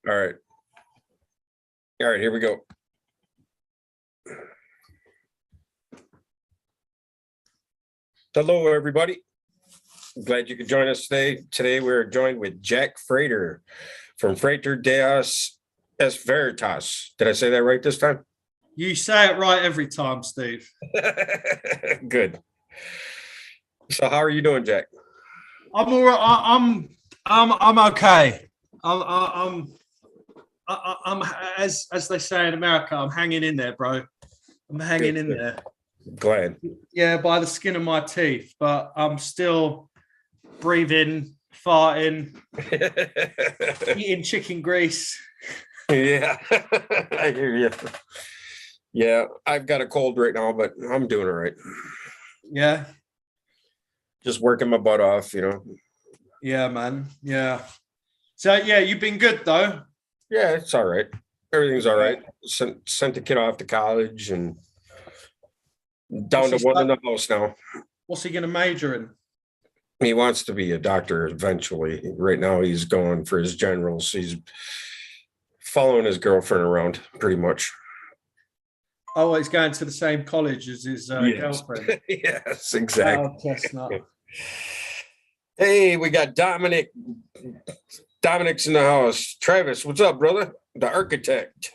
All right. All right, here we go. Hello, everybody. Glad you could join us today. Today, we're joined with Jack Frater from Frater Deus es Veritas. Did I say that right this time? You say it right every time, Steve. Good. So how are you doing, Jack? I'm all right. I'm okay. I'm as they say in America. I'm hanging in there, bro. I'm hanging in there. Glad. Yeah, by the skin of my teeth, but I'm still breathing, farting, eating chicken grease. Yeah, I hear you. Yeah, I've got a cold right now, but I'm doing all right. Yeah. Just working my butt off, Yeah, man. Yeah. So yeah, you've been good though. Yeah, it's all right. Everything's all right. Sent the kid off to college and down to one in the house now. What's he going to major in? He wants to be a doctor eventually. Right now, he's going for his generals. He's following his girlfriend around pretty much. Oh, he's going to the same college as his girlfriend. Yes, exactly. Oh, chestnut. Hey, we got Dominic. Dominic's in the house. Travis, what's up, brother? The architect.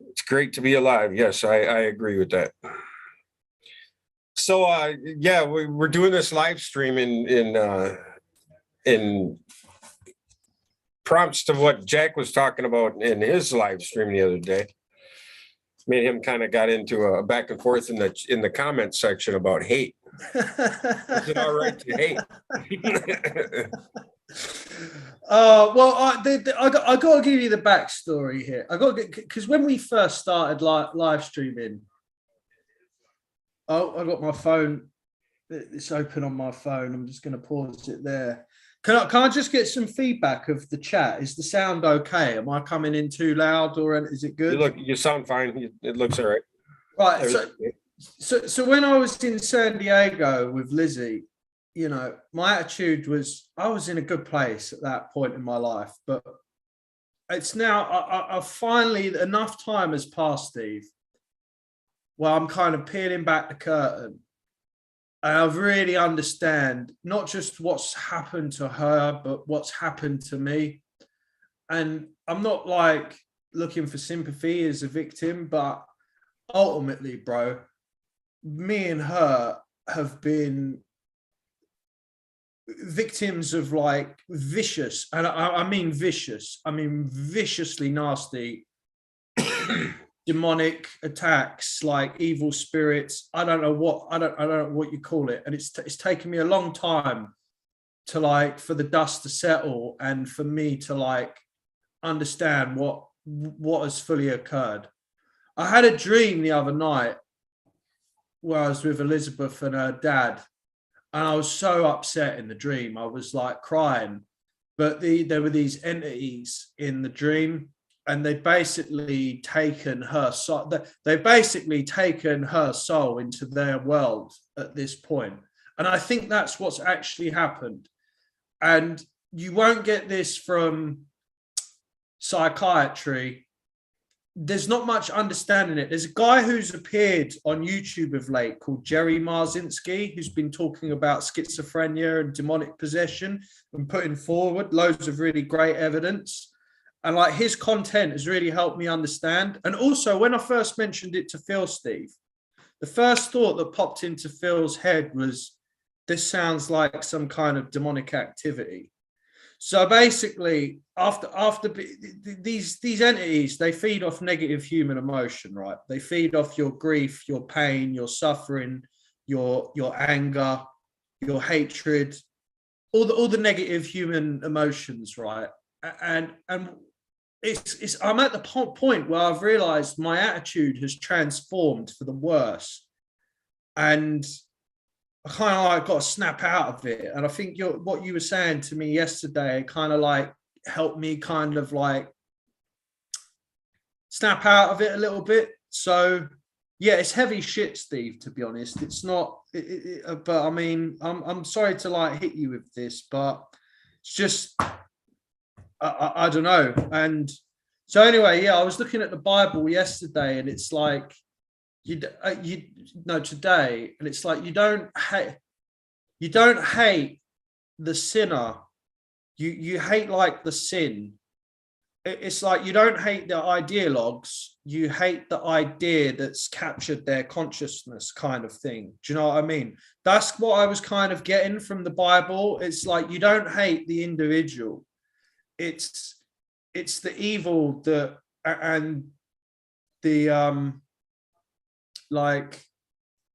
It's great to be alive. Yes, I agree with that. So, yeah, we're doing this live stream in prompts to what Jack was talking about in his live stream the other day. Me and him kind of got into a back and forth in the comment section about hate. Is it all right to hate? Well, I got to give you the backstory here. Because when we first started live streaming, I got my phone. It's open on my phone. I'm just going to pause it there. Can I just get some feedback of the chat? Is the sound okay? Am I coming in too loud or is it good? You sound fine. It looks all right. Right. So when I was in San Diego with Lizzie, my attitude was I was in a good place at that point in my life, but it's now I finally enough time has passed, Steve, where I'm kind of peeling back the curtain. And I really understand not just what's happened to her, but what's happened to me. And I'm not like looking for sympathy as a victim, but ultimately, bro, me and her have been victims of like vicious, and I mean vicious, I mean viciously nasty demonic attacks, like evil spirits. I don't know what you call it, and it's taken me a long time to like for the dust to settle and for me to like understand what has fully occurred. I had a dream the other night where I was with Elizabeth and her dad, and I was so upset in the dream. I was like crying, but there were these entities in the dream, and they've basically taken her soul. They've basically taken her soul into their world at this point. And I think that's what's actually happened. And you won't get this from psychiatry. There's not much understanding it. There's a guy who's appeared on YouTube of late called Jerry Marzinski, who's been talking about schizophrenia and demonic possession and putting forward loads of really great evidence. And like his content has really helped me understand. And also when I first mentioned it to Phil, Steve, the first thought that popped into Phil's head was, this sounds like some kind of demonic activity. So basically, after these entities, they feed off negative human emotion, right? They feed off your grief, your pain, your suffering, your anger, your hatred, all the negative human emotions, right? And it's I'm at the point where I've realized my attitude has transformed for the worse, and I kind of like got to snap out of it. And I think what you were saying to me yesterday kind of like helped me kind of like snap out of it a little bit. So yeah, it's heavy shit, Steve, to be honest. It's not, but I mean, I'm sorry to like hit you with this, but it's just, I don't know. And so anyway, yeah, I was looking at the Bible yesterday, and it's like today, and it's like you don't hate the sinner. You hate like the sin. It's like you don't hate the ideologues, you hate the idea that's captured their consciousness, kind of thing. Do you know what I mean? That's what I was kind of getting from the Bible. It's like you don't hate the individual. It's the evil that and the like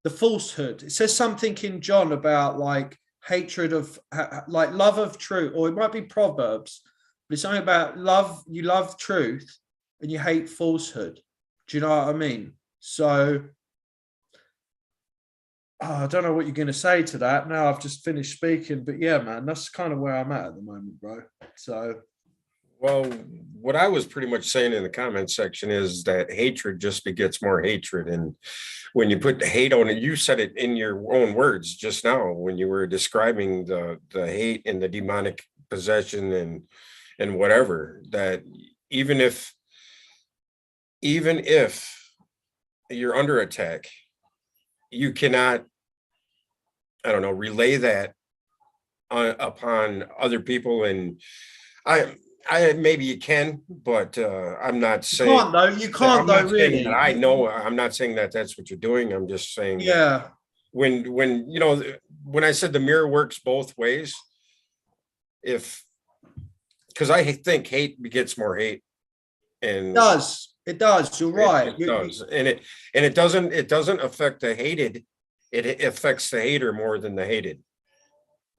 the falsehood. It says something in John about like hatred of like love of truth, or it might be Proverbs. But it's something about love. You love truth and you hate falsehood. Do you know what I mean? So I don't know what you're going to say to that. Now I've just finished speaking, but yeah, man, that's kind of where I'm at the moment, bro. So, Well, what I was pretty much saying in the comment section is that hatred just begets more hatred. And when you put the hate on it, you said it in your own words just now when you were describing the hate and the demonic possession and whatever, that even if you're under attack, you cannot, I don't know, relay that upon other people. And I maybe you can, but I'm not saying you can't though, really. that I know. I'm not saying that that's what you're doing. I'm just saying Yeah. when when I said the mirror works both ways, because I think hate begets more hate. And it does. You're right. It does. And it doesn't affect the hated. It affects the hater more than the hated.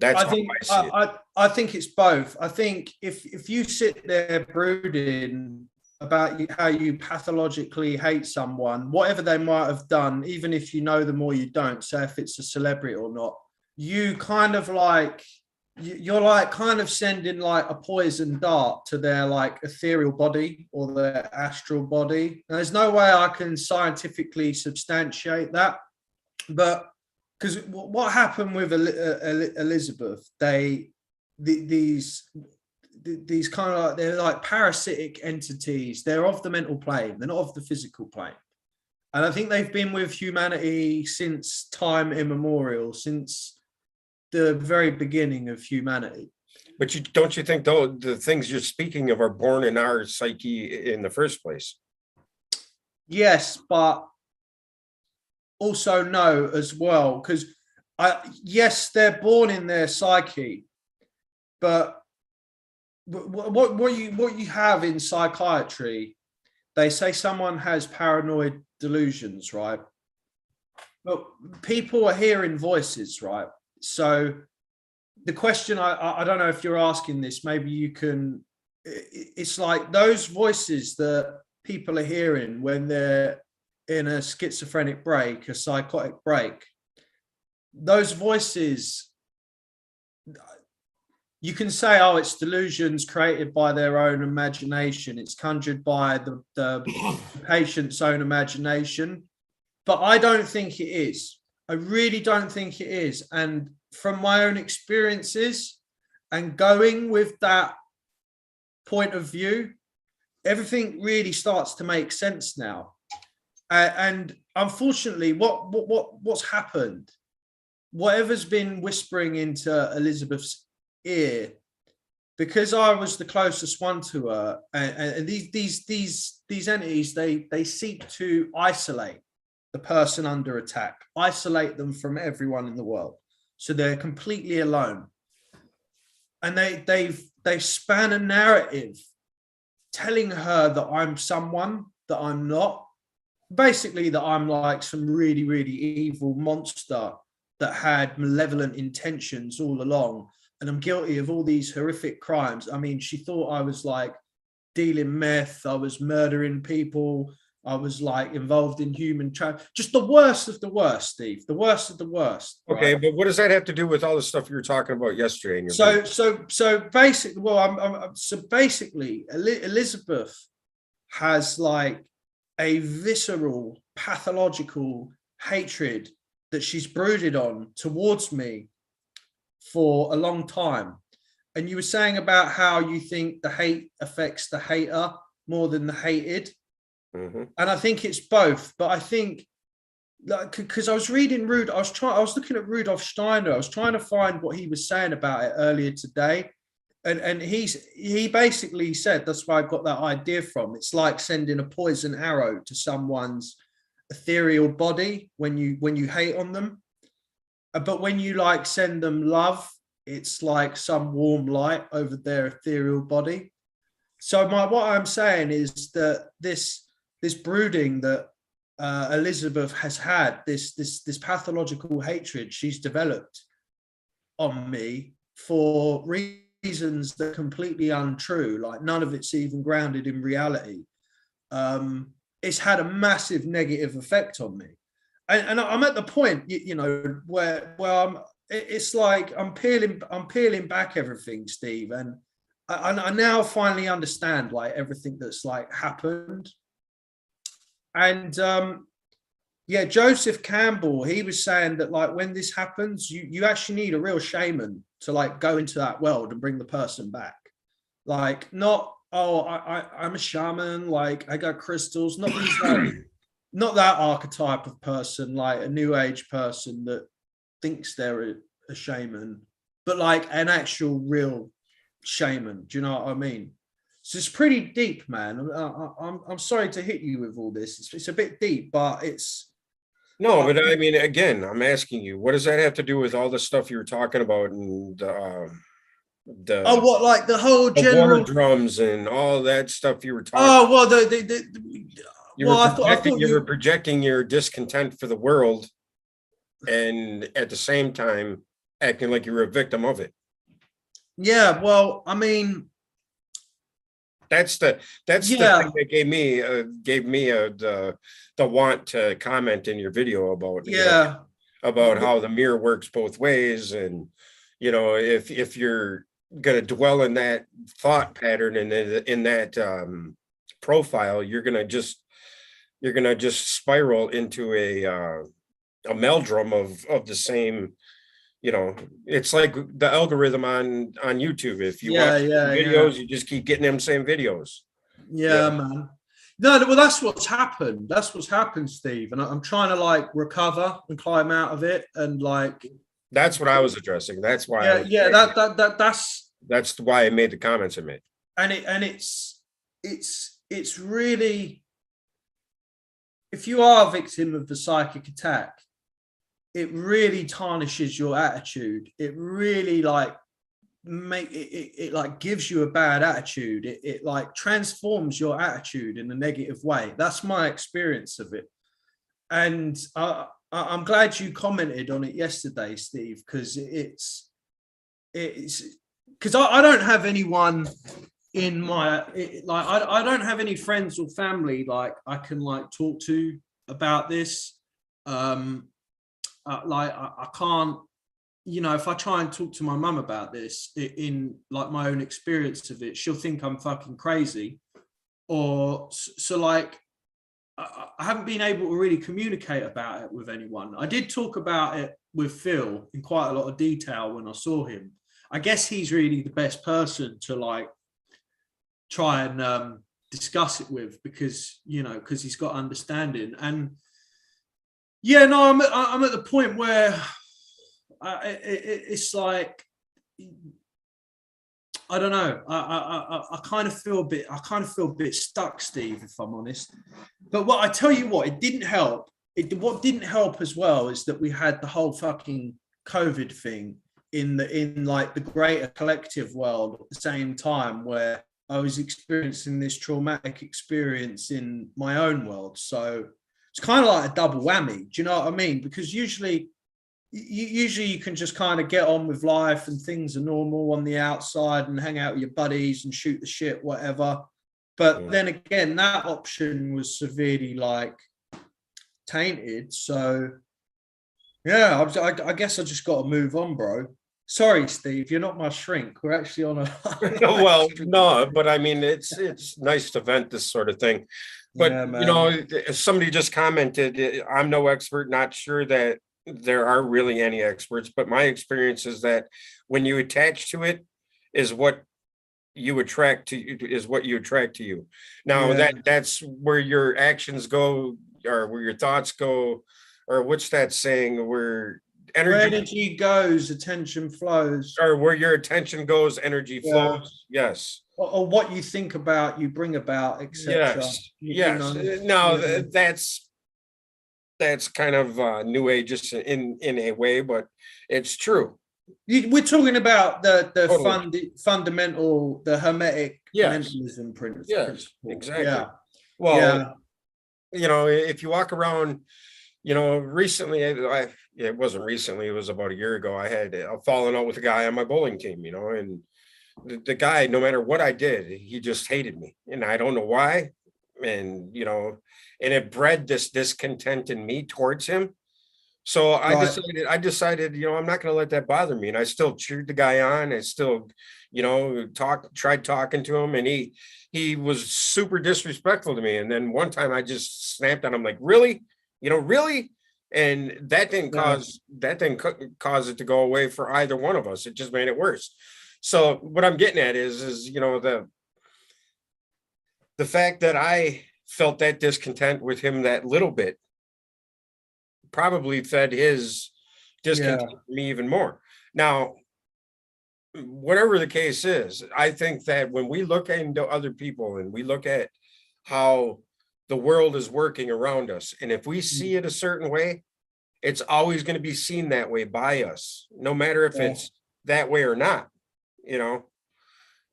That's how I see it. I think it's both. I think if you sit there brooding about how you pathologically hate someone, whatever they might have done, even if you know them or you don't, say if it's a celebrity or not, you kind of like you're like kind of sending like a poison dart to their like ethereal body or their astral body. And there's no way I can scientifically substantiate that, but because what happened with Elizabeth, these kind of like, they're like parasitic entities. They're of the mental plane. They're not of the physical plane. And I think they've been with humanity since time immemorial, since the very beginning of humanity. But don't you think though the things you're speaking of are born in our psyche in the first place? Yes, but also no as well, because yes, they're born in their psyche, but what you have in psychiatry, they say someone has paranoid delusions, right? But people are hearing voices, right? So the question, I don't know if you're asking this, maybe you can, it's like those voices that people are hearing when they're in a schizophrenic break, a psychotic break, those voices, you can say, oh, it's delusions created by their own imagination. It's conjured by the patient's own imagination. But I don't think it is. I really don't think it is. And from my own experiences and going with that point of view, everything really starts to make sense now. And unfortunately, what's happened, whatever's been whispering into Elizabeth's ear, because I was the closest one to her, and these entities, they seek to isolate the person under attack, isolate them from everyone in the world, so they're completely alone. And they've spun a narrative telling her that I'm someone that I'm not, basically that I'm like some really, really evil monster that had malevolent intentions all along, and I'm guilty of all these horrific crimes. I mean, she thought I was like dealing meth, I was murdering people, I was like involved in human trafficking, just the worst of the worst, Steve, the worst of the worst. Okay, right? but what does that have to do with all the stuff you were talking about yesterday? In your So basically, well, so basically, Elizabeth has like a visceral, pathological hatred that she's brooded on towards me for a long time. and you were saying about how you think the hate affects the hater more than the hated. Mm-hmm. And I think it's both, but I think, like, because I was reading I was looking at Rudolf Steiner. I was trying to find what he was saying about it earlier today. And he basically said, that's where I got that idea from. It's like sending a poison arrow to someone's ethereal body when you hate on them. But when you like send them love, it's like some warm light over their ethereal body. So what I'm saying is that this brooding that Elizabeth has had, this pathological hatred she's developed on me for reasons that are completely untrue, like none of it's even grounded in reality. It's had a massive negative effect on me, and I'm at the point, you know, where it's like I'm peeling back everything, Steve, and I now finally understand like everything that's like happened. And yeah, Joseph Campbell, he was saying that like when this happens, you actually need a real shaman to like go into that world and bring the person back. Like not, oh, I'm a shaman, like I got crystals, not these like, not that archetype of person, like a new age person that thinks they're a shaman, but like an actual real shaman. Do you know what I mean? So it's pretty deep, man. I'm sorry to hit you with all this. It's a bit deep, but it's No, but I mean, again, I'm asking you, what does that have to do with all the stuff you were talking about and oh, what, like the whole the war general? drums and all that stuff you were talking? Oh well, You were projecting your discontent for the world, and at the same time acting like you were a victim of it. Yeah, well, I mean, that's the thing that gave me the want to comment in your video about, yeah, you know, about how the mirror works both ways, and you know, if you're gonna dwell in that thought pattern and in that profile, you're gonna just spiral into a meldrum of the same. You know, it's like the algorithm on YouTube. If you watch videos, you just keep getting them same videos. Yeah, man. No, well, that's what's happened. That's what's happened, Steve. And I'm trying to like recover and climb out of it. And like, that's what I was addressing. That's why. That's why I made the comments I made. And it's really, if you are a victim of the psychic attack, it really tarnishes your attitude. It really like it like gives you a bad attitude. It like transforms your attitude in a negative way. That's my experience of it. And I'm glad you commented on it yesterday, Steve, because it's because I don't have anyone in my I don't have any friends or family like I can like talk to about this. I can't, you know, if I try and talk to my mum about this in like my own experience of it, she'll think I'm fucking crazy. Or so like, I haven't been able to really communicate about it with anyone. I did talk about it with Phil in quite a lot of detail when I saw him. I guess he's really the best person to like try and discuss it with, because, you know, because he's got understanding. And yeah, no, I'm at the point where it's like, I don't know. I kind of feel a bit stuck, Steve, if I'm honest. But what I tell you what, it didn't help. What didn't help as well is that we had the whole fucking COVID thing in like the greater collective world at the same time, where I was experiencing this traumatic experience in my own world. So it's kind of like a double whammy. Do you know what I mean? Because usually you can just kind of get on with life and things are normal on the outside and hang out with your buddies and shoot the shit, whatever. But then again, that option was severely like tainted. So yeah, I guess I just got to move on, bro. Sorry, Steve, you're not my shrink. We're actually on a well, no, but I mean, it's nice to vent this sort of thing. But you know, somebody just commented, I'm no expert, not sure that there are really any experts, but my experience is that when you attach to it, is what you attract to you. Now Yeah. that's where your actions go, or where your thoughts go, or what's that saying, where Where energy, energy goes, attention flows. or where your attention goes, energy Yeah. flows. Yes. Or what you think about, you bring about, etc. Yes. You Yes. know. No, Yeah. that's kind of new ageist in a way, but it's true. We're talking about the Totally. fundamental, the hermetic Yes. mentalism Yes. principle. Exactly. Yeah. Well, Yeah. if you walk around, recently, it wasn't recently, it was about a year ago. I had fallen out with a guy on my bowling team, and the guy, no matter what I did, he just hated me. And I don't know why. And, and it bred this discontent in me towards him. So Right. I decided, I'm not going to let that bother me. And I still cheered the guy on. I still, tried talking to him, and he was super disrespectful to me. And then one time I just snapped on him, like, really, really. And Yeah. that didn't cause it to go away for either one of us. It just made it worse. So what I'm getting at is, the fact that I felt that discontent with him that little bit probably fed his Yeah. discontent for me even more. Now, whatever the case is, I think that when we look into other people and we look at how the world is working around us, and if we see it a certain way, it's always going to be seen that way by us, no matter if Yeah. it's that way or not. You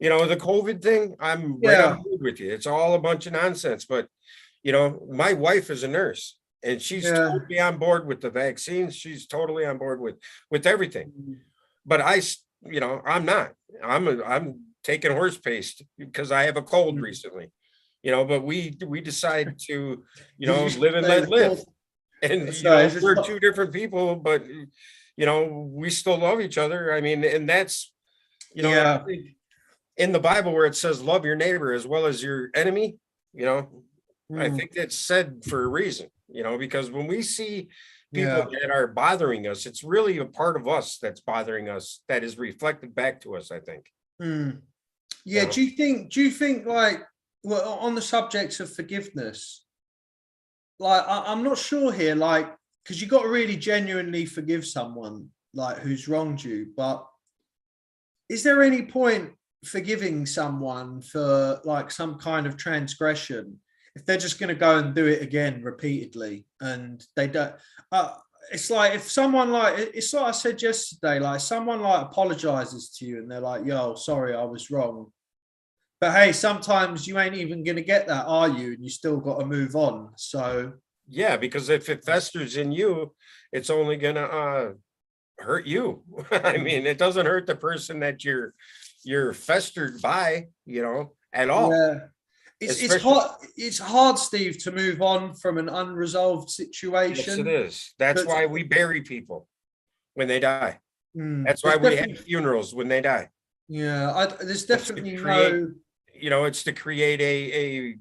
know, the COVID thing, I'm right on Yeah. board with you. It's all a bunch of nonsense. But, my wife is a nurse, and she's Yeah. totally on board with the vaccines. She's totally on board with everything. But I'm not. I'm taking horse paste because I have a cold recently. But we decide to, Did you live and say let the live. fourth? And, Sorry, is this we're not? two different people, but, we still love each other. I mean, and that's, I Yeah. think in the Bible where it says love your neighbor as well as your enemy, I Mm. think that's said for a reason, because when we see people Yeah. that are bothering us, it's really a part of us that's bothering us that is reflected back to us, I think. Mm. You Yeah. know? Do you think like, well, on the subject of forgiveness, like I'm not sure here, like, because you got to really genuinely forgive someone like who's wronged you, but is there any point forgiving someone for like some kind of transgression if they're just going to go and do it again repeatedly and they don't? It's like if someone like, it's like I said yesterday, like someone like apologizes to you and they're like, yo, sorry, I was wrong. But hey, sometimes you ain't even going to get that, are you? And you still got to move on. So Yeah, because if it festers in you, it's only gonna hurt you. I mean, it doesn't hurt the person that you're festered by, at all. yeah, it's Especially, hard. It's hard, Steve, to move on from an unresolved yes, it situation. is. That's But why we bury people when they die. That's why there's we have definitely, funerals when they die. yeah, there's It's to definitely create, no, it's to create a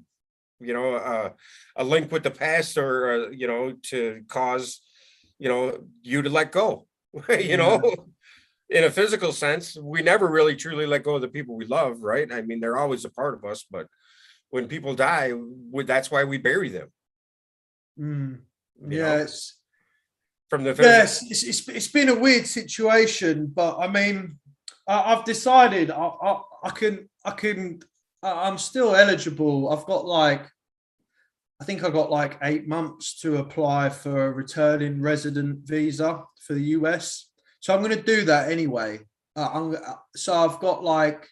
link with the past, or to cause you to let go. you yeah, know in a physical sense, we never really truly let go of the people we love, right? I mean, they're always a part of us, but when people die, that's why we bury them, you know yes, from the physical. yes. It's been a weird situation, but I mean, I've decided I'm still eligible. I've got like, I think I got like 8 months to apply for a returning resident visa for the US. So I'm going to do that anyway. So I've got like,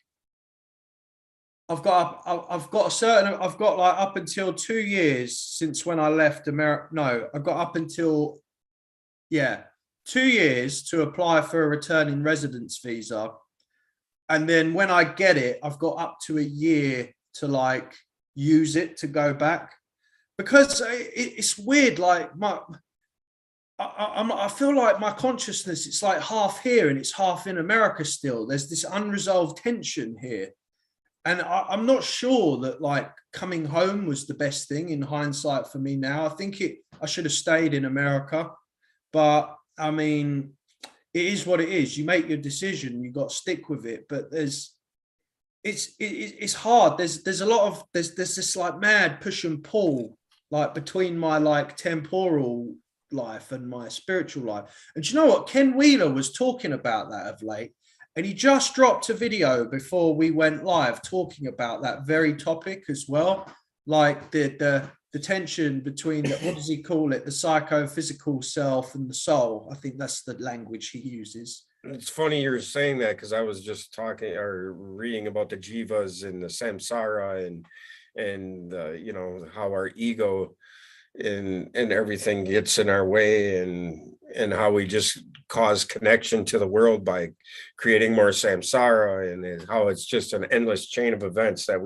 I've got like up until 2 years since when I left America. No, I've got up until, yeah, 2 years to apply for a returning residence visa. And then when I get it, I've got up to a year to like use it to go back. Because it's weird, like I feel like my consciousness, it's like half here and it's half in America still. There's this unresolved tension here. And I'm not sure that like coming home was the best thing in hindsight for me now. I think I should have stayed in America. But I mean, it is what it is. You make your decision, you got to stick with it. But it's hard. There's a lot of there's this like mad push and pull like between my like temporal life and my spiritual life. And do you know what? Ken Wheeler was talking about that of late, and he just dropped a video before we went live talking about that very topic as well, like the tension between the, what does he call it, the psychophysical self and the soul. I think that's the language he uses. It's funny you're saying that, because I was just talking or reading about the jivas and the samsara and you know, how our ego and everything gets in our way, and how we just cause connection to the world by creating more samsara, and how it's just an endless chain of events that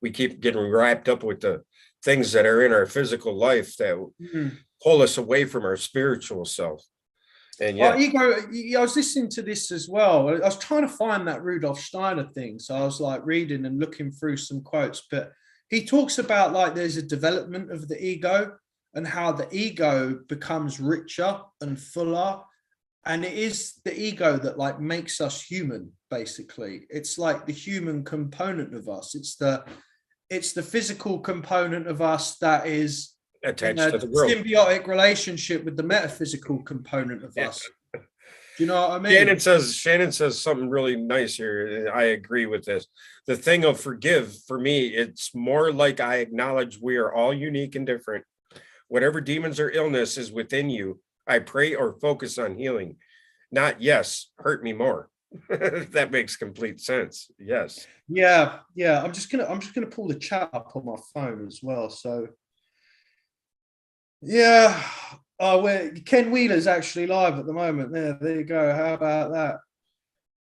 we keep getting wrapped up with the things that are in our physical life that pull us away from our spiritual self. And yeah, I was listening to this as well. I was trying to find that Rudolf Steiner thing. So I was like reading and looking through some quotes, but he talks about like there's a development of the ego and how the ego becomes richer and fuller. And it is the ego that like makes us human, basically. It's like the human component of us. It's the physical component of us that is attached to the world. Symbiotic relationship with the metaphysical component of us. Do you know what I mean? Shannon says something really nice here. I agree with this. The thing of forgive, for me, it's more like I acknowledge we are all unique and different. Whatever demons or illness is within you, I pray or focus on healing. Not yes, hurt me more. That makes complete sense. Yes. Yeah. I'm just gonna pull the chat up on my phone as well. So yeah. Where Ken Wheeler's actually live at the moment. There you go. How about that?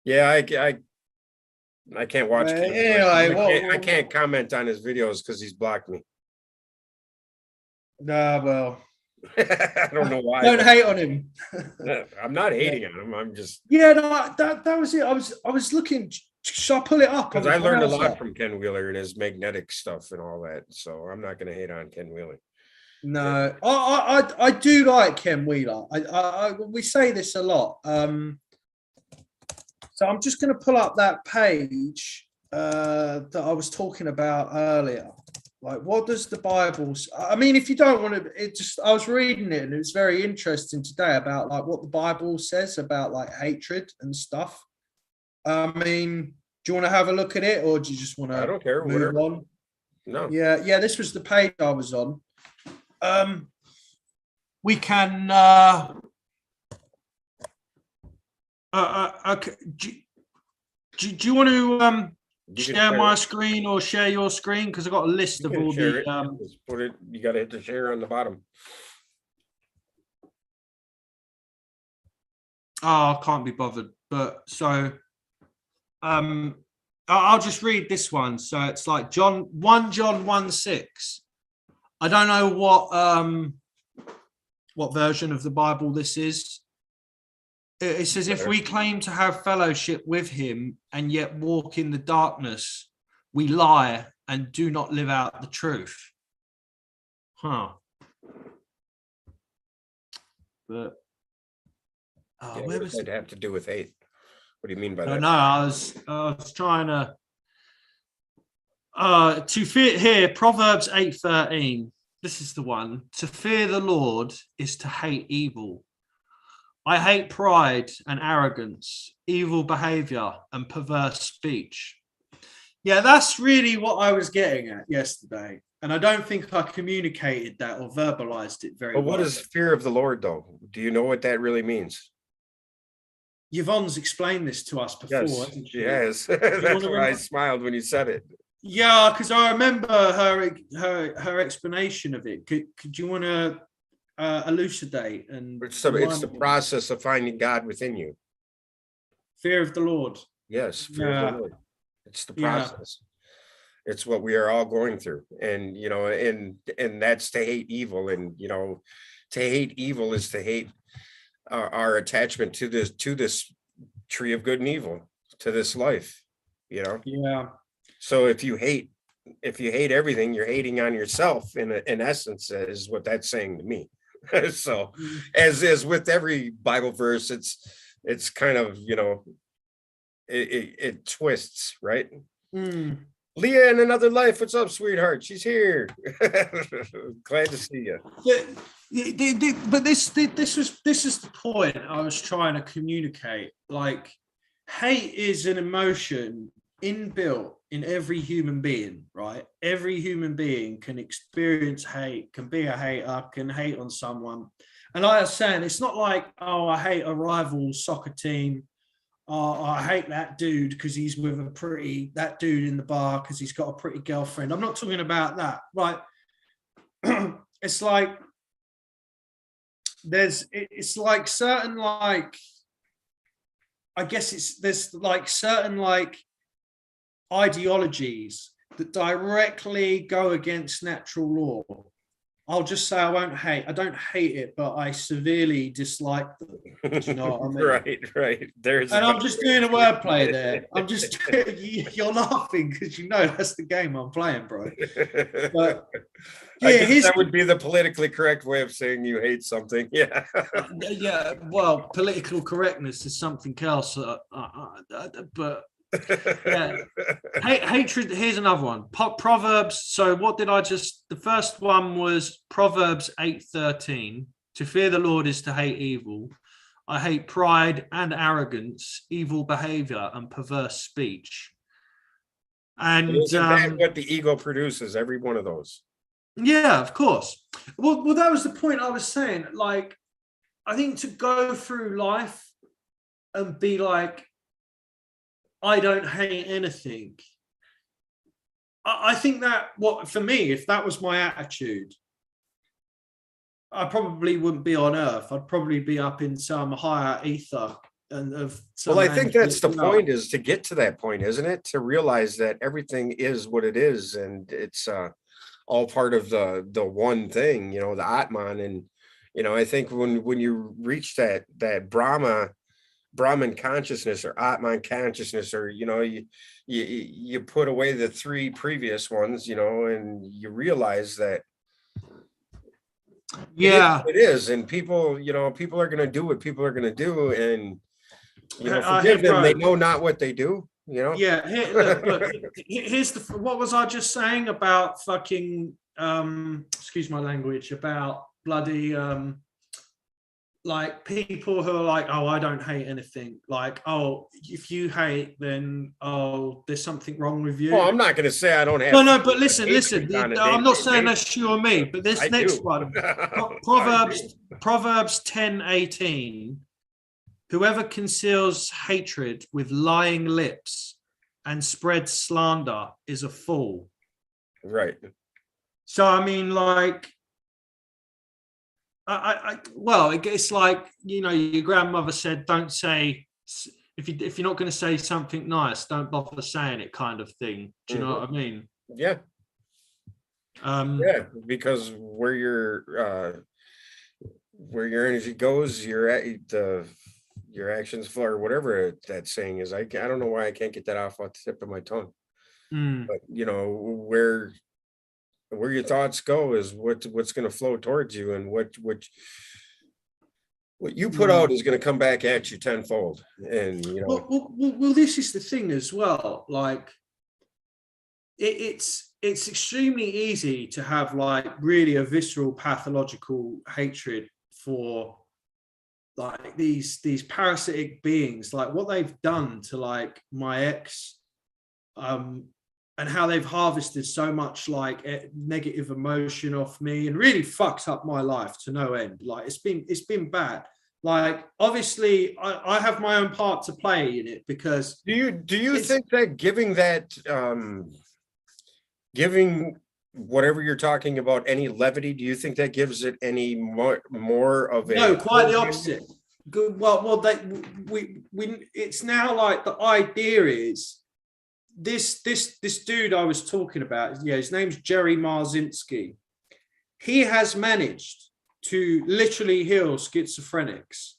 Yeah, I can't watch. Anyway, I can't comment on his videos because he's blocked me. Nah, well, I don't know why. Don't hate on him. I'm not hating on him. I'm just no. That was it. I was looking. Should I pull it up? Because I learned a lot from Ken Wheeler and his magnetic stuff and all that. So I'm not going to hate on Ken Wheeler. No, I do like Ken Wheeler. We say this a lot. So I'm just going to pull up that page that I was talking about earlier. Like, what does the Bible? I mean, if you don't want to, I was reading it and it was very interesting today about like what the Bible says about like hatred and stuff. I mean, do you want to have a look at it, or do you just want to? I don't care. Move whatever. on? No. Yeah. This was the page I was on. We can. Okay. Do you want to share my screen or share your screen? Because I've got a list of all the. Just put it. You got to hit the share on the bottom. Oh, I can't be bothered. But so, I'll just read this one. So it's like John 1:6. I don't know what version of the Bible this is. It says, if we claim to have fellowship with him and yet walk in the darkness, we lie and do not live out the truth. Huh. But what does that have to do with hate? What do you mean by that? No, I was trying to fear here, Proverbs 8:13. This is the one. To fear the Lord is to hate evil. I hate pride and arrogance, evil behavior, and perverse speech. Yeah, that's really what I was getting at yesterday. And I don't think I communicated that or verbalized it very well. But what is fear of the Lord, though? Do you know what that really means? Yvonne's explained this to us before. Yes. That's why I smiled when you said it. Yeah, because I remember her explanation of it. Could you want to elucidate? And it's the process of finding God within you. Fear of the Lord. Yes, fear of the Lord. It's the process. Yeah. It's what we are all going through, and and that's to hate evil, and to hate evil is to hate our attachment to this tree of good and evil, to this life. Yeah. So if you hate everything, you're hating on yourself. In essence, is what that's saying to me. So, as with every Bible verse, it's it's kind of, it twists, right? Leah in another life. What's up, sweetheart? She's here. Glad to see you. But this is the point I was trying to communicate. Like, hate is an emotion inbuilt in every human being, right? Every human being can experience hate, can be a hater, can hate on someone. And like I was saying, it's not like, oh, I hate a rival soccer team. Oh, I hate that dude because he's with that dude in the bar because he's got a pretty girlfriend. I'm not talking about that, right? It's like it's like certain, like, I guess there's like certain like ideologies that directly go against natural law. I'll just say I don't hate it, but I severely dislike them. Do you know what I mean? Right. And I'm just doing a wordplay there. You're laughing because you know that's the game I'm playing, bro. But yeah, I guess that would be the politically correct way of saying you hate something. Yeah. Yeah. Well, political correctness is something else. But yeah, hatred. Here's another one. Proverbs. So what did I just? The first one was Proverbs 8:13. To fear the Lord is to hate evil. I hate pride and arrogance, evil behavior, and perverse speech. And isn't that what the ego produces? Every one of those. Yeah, of course. Well, that was the point I was saying. Like, I think to go through life and be like, I don't hate anything. I think that for me, if that was my attitude, I probably wouldn't be on Earth. I'd probably be up in some higher ether. Well, I think that's the point, is to get to that point, isn't it? To realize that everything is what it is, and it's all part of the one thing, the Atman. And I think when you reach that Brahman consciousness or Atman consciousness, or you put away the three previous ones, and you realize that it is, and people are going to do what people are going to do, and forgive them, they know not what they do. Yeah. Look, here's what was I just saying about fucking excuse my language, about bloody like people who are like, oh, I don't hate anything. Like, oh, if you hate, then there's something wrong with you. Well, I'm not going to say I don't have. No, but listen. I'm not saying that's you or me, but this next one, Proverbs 10:18. Whoever conceals hatred with lying lips and spreads slander is a fool. Right. So I mean, like, it's like, your grandmother said, don't say, if you're not going to say something nice, don't bother saying it, kind of thing. Do you know what I mean? Yeah. Yeah, because where your energy goes, your actions flow, or whatever that saying is. I don't know why I can't get that off the tip of my tongue. But where your thoughts go is what's going to flow towards you, and what you put out is going to come back at you tenfold. And well, this is the thing as well. Like, it's extremely easy to have like really a visceral pathological hatred for like these parasitic beings, like what they've done to like my ex, and how they've harvested so much like negative emotion off me and really fucked up my life to no end. Like, it's been bad. Like, obviously I have my own part to play in it, because do you think that giving whatever you're talking about any levity, do you think that gives it any more of a? No, quite the opposite. Good. Well, it's now like the idea is this dude I was talking about. Yeah, his name's Jerry Marzinski. He has managed to literally heal schizophrenics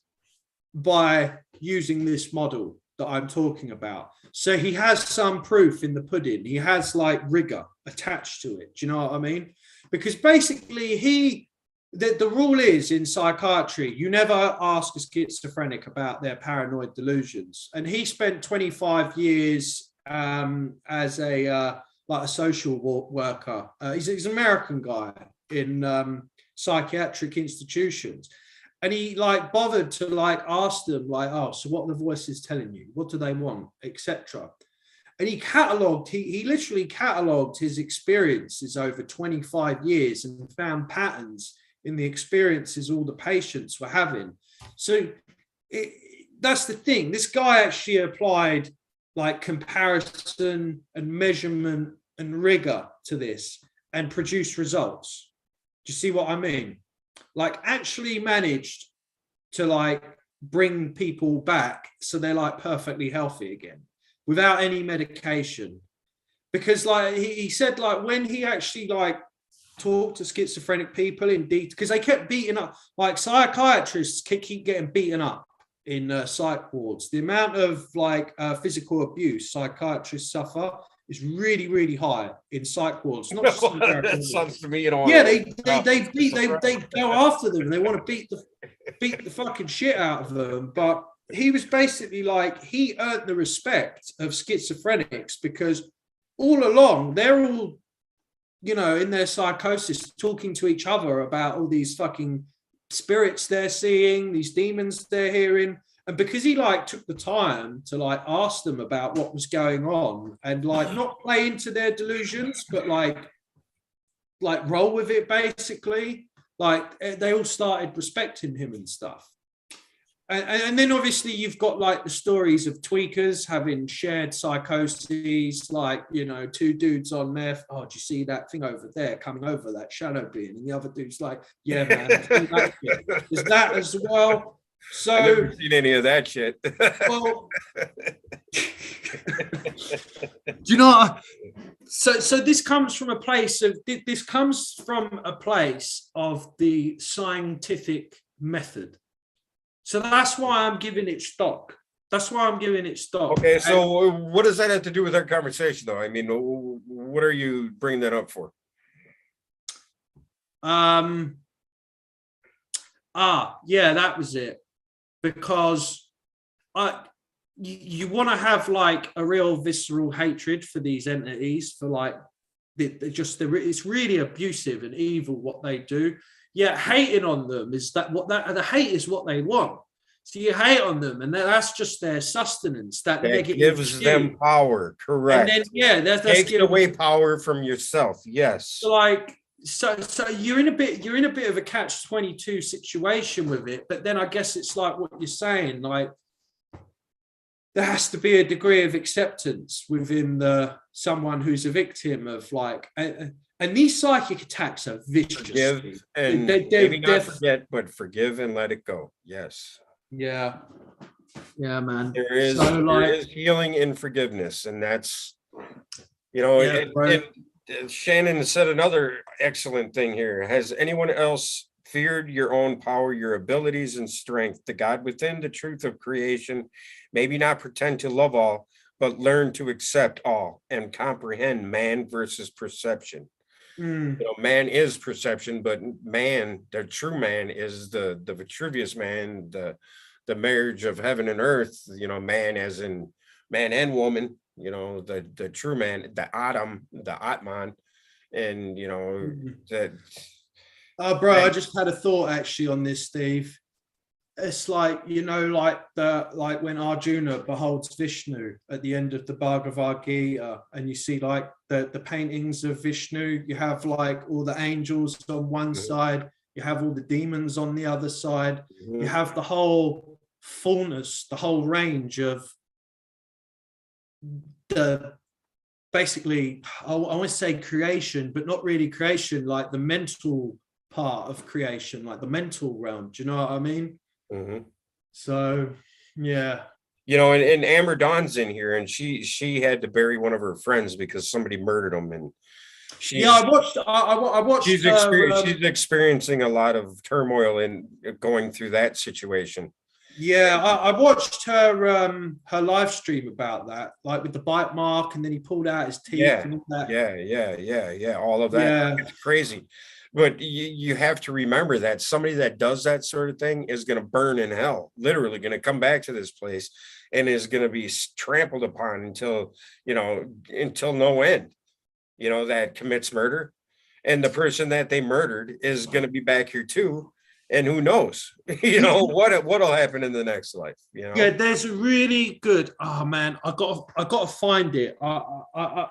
by using this model that I'm talking about. So he has some proof in the pudding. He has like rigor attached to it. Do you know what I mean? Because basically he the rule is in psychiatry, you never ask a schizophrenic about their paranoid delusions. And he spent 25 years as a like a social worker. He's an American guy in psychiatric institutions. And he like bothered to like ask them like, oh, so what are the voices telling you? What do they want, etc. And he literally catalogued his experiences over 25 years and found patterns in the experiences all the patients were having. So that's the thing. This guy actually applied like comparison and measurement and rigor to this and produced results. Do you see what I mean? Like actually managed to like bring people back so they're like perfectly healthy again without any medication. Because like he said, like when he actually like talked to schizophrenic people in detail, because they kept beating up, like psychiatrists keep getting beaten up in psych wards. The amount of like physical abuse psychiatrists suffer is really, really high in psych wards. Not just That sounds to me, you know. Yeah, they go after them. They want to beat the fucking shit out of them. But he was basically like, he earned the respect of schizophrenics because all along they're all, you know, in their psychosis talking to each other about all these fucking spirits they're seeing, these demons they're hearing. And because he like took the time to like ask them about what was going on and like not play into their delusions, but like roll with it basically, like they all started respecting him and stuff. And then obviously you've got like the stories of tweakers having shared psychoses, like, you know, two dudes on meth. Oh, do you see that thing over there coming over, that shadow being? And the other dude's like, yeah, man, is that as well? So I've never seen any of that shit. Well, do you know? So this comes from a place of the scientific method. So that's why I'm giving it stock. Okay, so what does that have to do with our conversation, though? I mean, what are you bringing that up for? Yeah, that was it. Because you want to have like a real visceral hatred for these entities, for like it's really abusive and evil what they do. Yeah, hating on them is the hate is what they want. So you hate on them, and that's just their sustenance. That negative gives them power, correct? And then that's takes away power from yourself. Yes. So like. So you're in a bit of a catch-22 situation with it, but then I guess it's like what you're saying, like there has to be a degree of acceptance within someone who's a victim of like, and these psychic attacks are vicious. Forgive and maybe not forget, but forgive and let it go. Yes. Yeah, man. There is healing in forgiveness, and that's, you know, right. Shannon said another excellent thing here. Has anyone else feared your own power, your abilities and strength, the God within, the truth of creation? Maybe not pretend to love all, but learn to accept all and comprehend man versus perception. You know, man is perception, but man, the true man, is the Vitruvius man, the marriage of heaven and earth. You know, man as in man and woman. You know, the true man, the Adam, the Atman, and you know that. Oh, bro, I just had a thought actually on this, Steve. It's like, you know, like when Arjuna beholds Vishnu at the end of the Bhagavad Gita, and you see like the paintings of Vishnu. You have like all the angels on one side, you have all the demons on the other side. You have the whole fullness, the whole range of basically I want to say creation, but not really creation, like the mental part of creation, like the mental realm. Do you know what I mean? So yeah, you know, and Amber Dawn's in here, and she had to bury one of her friends because somebody murdered him, and I watched she's experiencing a lot of turmoil in going through that situation. Yeah, I watched her live stream about that, like with the bite mark, and then he pulled out his teeth and all that. Yeah, all of that. Yeah. It's crazy. But you have to remember that somebody that does that sort of thing is going to burn in hell, literally going to come back to this place and is going to be trampled upon until, until no end, that commits murder. And the person that they murdered is going to be back here too. And who knows, what'll happen in the next life, Yeah, there's a really good. Oh man, I got to find it. I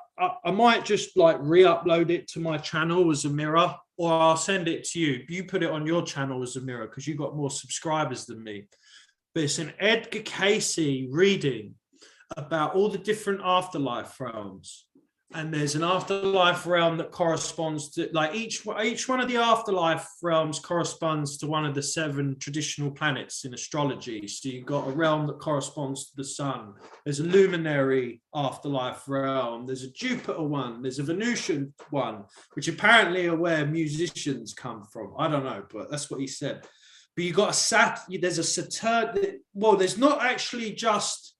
might just like re-upload it to my channel as a mirror, or I'll send it to you. You put it on your channel as a mirror because you got more subscribers than me. But it's an Edgar Casey reading about all the different afterlife realms. And there's an afterlife realm that corresponds to, like, each one of the afterlife realms corresponds to one of the 7 traditional planets in astrology. So you've got a realm that corresponds to the sun. There's a luminary afterlife realm. There's a Jupiter one. There's a Venusian one, which apparently are where musicians come from. I don't know, but that's what he said. But you got there's a Saturn. Well, there's not actually just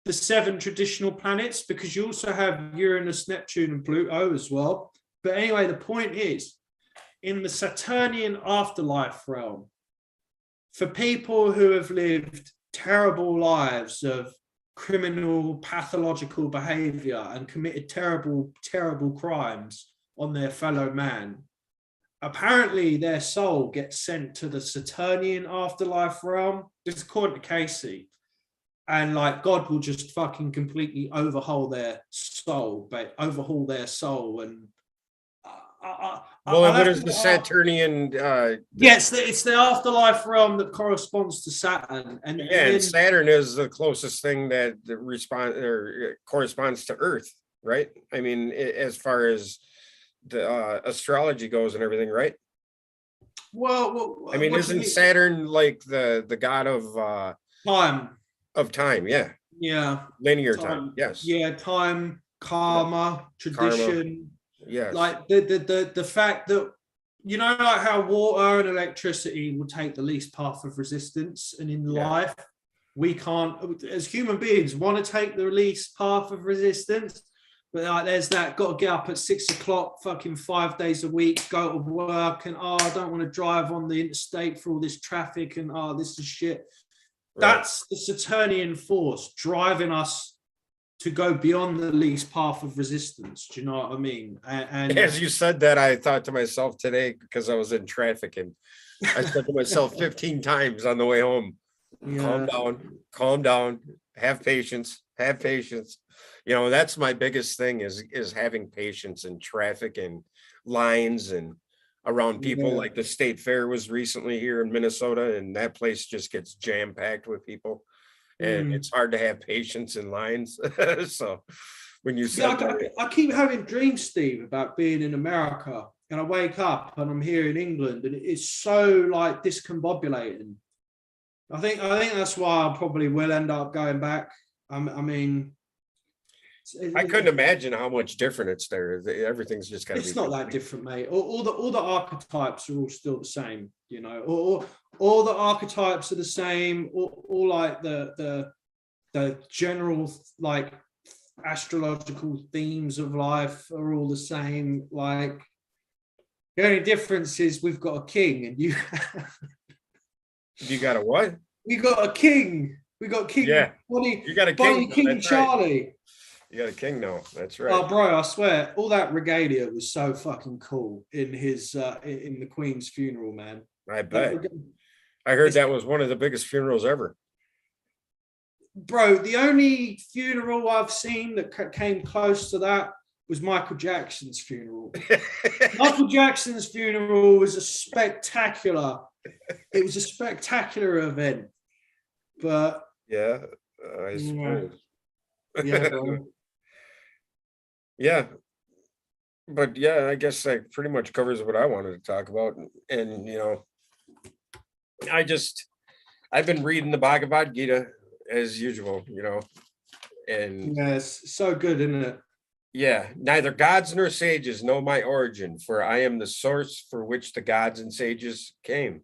the 7 traditional planets, because you also have Uranus, Neptune, and Pluto as well. But anyway, the point is, in the Saturnian afterlife realm, for people who have lived terrible lives of criminal, pathological behavior and committed terrible, terrible crimes on their fellow man, apparently their soul gets sent to the Saturnian afterlife realm. This is according to Casey. And like God will just fucking completely overhaul their soul. And what is the Saturnian? Yes, it's the afterlife realm that corresponds to Saturn, and Saturn is the closest thing that corresponds to Earth, right? I mean, as far as the astrology goes and everything, right? Well, I mean, isn't Saturn like the god of time? Of time, yeah. Linear time, yes. Yeah, time, karma, tradition. Yes. Like the fact that, like how water and electricity will take the least path of resistance, and in life we can't, as human beings, want to take the least path of resistance. But like, there's that, got to get up at 6 o'clock, fucking 5 days a week, go to work, and I don't want to drive on the interstate for all this traffic, and this is shit. That's the Saturnian force driving us to go beyond the least path of resistance. Do you know what I mean? And as you said that, I thought to myself today, because I was in traffic, and I said to myself 15 times on the way home, calm down, have patience. That's my biggest thing is having patience in traffic and lines and around people. Like the state fair was recently here in Minnesota, and that place just gets jam-packed with people, and it's hard to have patience in lines. So when you said I keep having dreams, Steve, about being in America, and I wake up and I'm here in England, and it's so like discombobulating. I think that's why I probably will end up going back. I mean, I couldn't imagine how much different it's there. Everything's just got to be. It's not that different, mate. All the archetypes are all still the same, all the archetypes are the same. All like the general like astrological themes of life are all the same. Like the only difference is we've got a king, and you got a what? We got a king. We got King. Yeah. Bonnie, you got a king. King Charlie. Right. You got a king now. That's right. Oh, bro, I swear, all that regalia was so fucking cool in his in the Queen's funeral, man. I bet. I heard that was one of the biggest funerals ever. Bro, the only funeral I've seen that came close to that was Michael Jackson's funeral. Michael Jackson's funeral was a spectacular. It was a spectacular event, but yeah, I suppose. Yeah, bro. Yeah, but yeah, I guess that pretty much covers what I wanted to talk about. And I've been reading the Bhagavad Gita as usual, and yes, so good, isn't it? Yeah, neither gods nor sages know my origin, for I am the source for which the gods and sages came.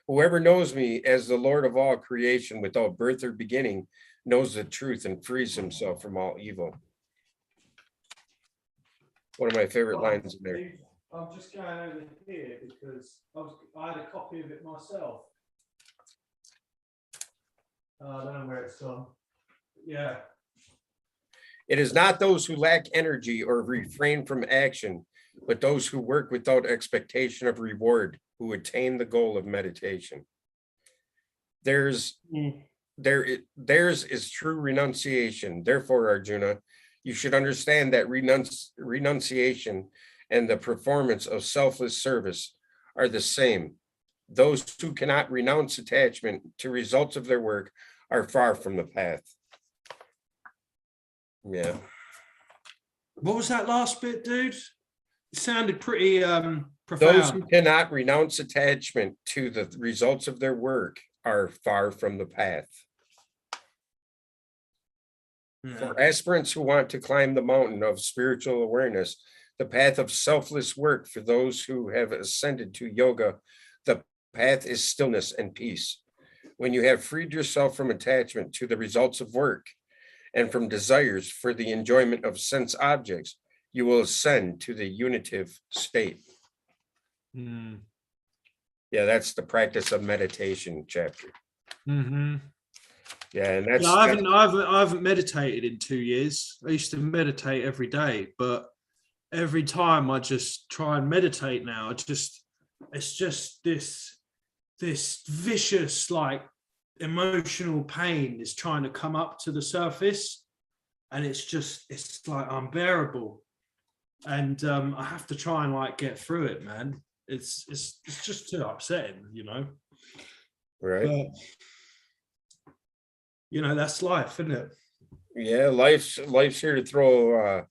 Whoever knows me as the Lord of all creation without birth or beginning knows the truth and frees himself from all evil. One of my favorite lines in there. I'm just going over here because I had a copy of it myself. I don't know where it's gone. Yeah. It is not those who lack energy or refrain from action, but those who work without expectation of reward who attain the goal of meditation. Theirs is true renunciation. Therefore, Arjuna, you should understand that renunciation and the performance of selfless service are the same. Those who cannot renounce attachment to results of their work are far from the path. Yeah. What was that last bit, dude? It sounded pretty Those who profound. cannot renounce attachment to the results of their work are far from the path. Yeah. For aspirants who want to climb the mountain of spiritual awareness, the path of selfless work, for those who have ascended to yoga, the path is stillness and peace. When you have freed yourself from attachment to the results of work and from desires for the enjoyment of sense objects, you will ascend to the unitive state. Mm. Yeah, that's the practice of meditation chapter. Mm-hmm. Yeah, and that's I haven't meditated in 2 years. I used to meditate every day, but every time I just try and meditate now, it's just this vicious like emotional pain is trying to come up to the surface, and it's like unbearable, and I have to try and like get through it, man. It's just too upsetting, you know. right. But, you know, that's life, isn't it? Yeah, life's here to throw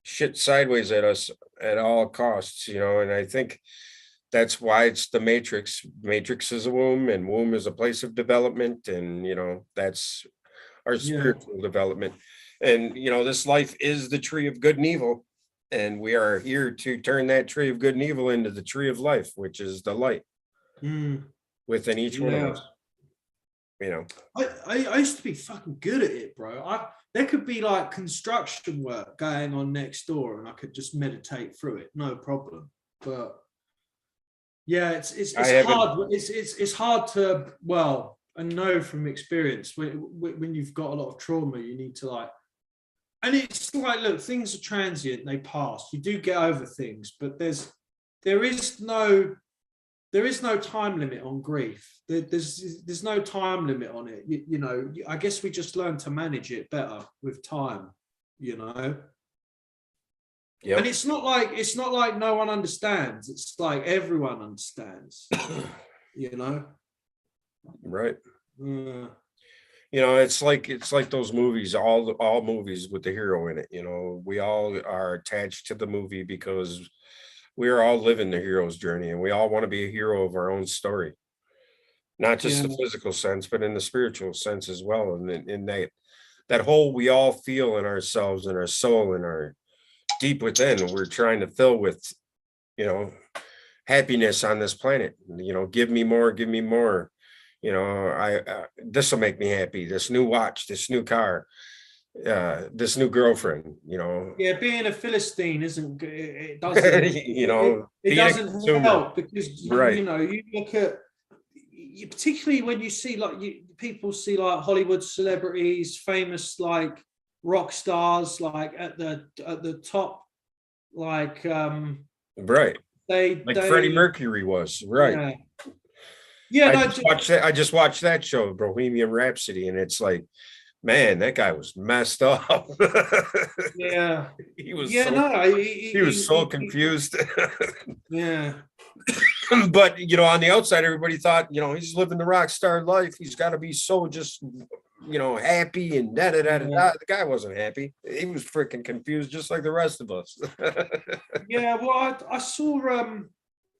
shit sideways at us at all costs, you know, and I think that's why it's the matrix. Matrix is a womb, and womb is a place of development, and you know, that's our spiritual development. And you know, this life is the tree of good and evil, and we are here to turn that tree of good and evil into the tree of life, which is the light within each one of us. You know, I used to be fucking good at it, bro. There could be like construction work going on next door, and I could just meditate through it, no problem. But yeah, it's hard. It's hard to, well, I know from experience when you've got a lot of trauma, you need to like, and it's like, look, things are transient, they pass. You do get over things, but there is no time limit on grief. There's no time limit on it. You know, I guess we just learn to manage it better with time, you know. Yep. And it's not like no one understands. It's like everyone understands, you know. Right. You know, it's like those movies, all movies with the hero in it. You know, we all are attached to the movie because we are all living the hero's journey, and we all want to be a hero of our own story, not just the physical sense, but in the spiritual sense as well. And in that hole we all feel in ourselves and our soul and our deep within, we're trying to fill with, you know, happiness on this planet. You know, give me more, give me more. You know, this will make me happy. This new watch, this new car, this new girlfriend, you know. Yeah, being a Philistine isn't good. It doesn't, you know, it doesn't help because, right. You know, you look at, particularly when you see like people see like Hollywood celebrities, famous like rock stars, like at the top, like right. They Freddie Mercury was, right. Yeah. Yeah, I just watched that show, Bohemian Rhapsody, and it's like, man, that guy was messed up. Yeah, he was. Yeah, so, no, he was so confused. Yeah, but you know, on the outside, everybody thought, you know, he's living the rock star life. He's got to be so just, you know, happy and da da da da. The guy wasn't happy. He was freaking confused, just like the rest of us. Yeah, well, I saw.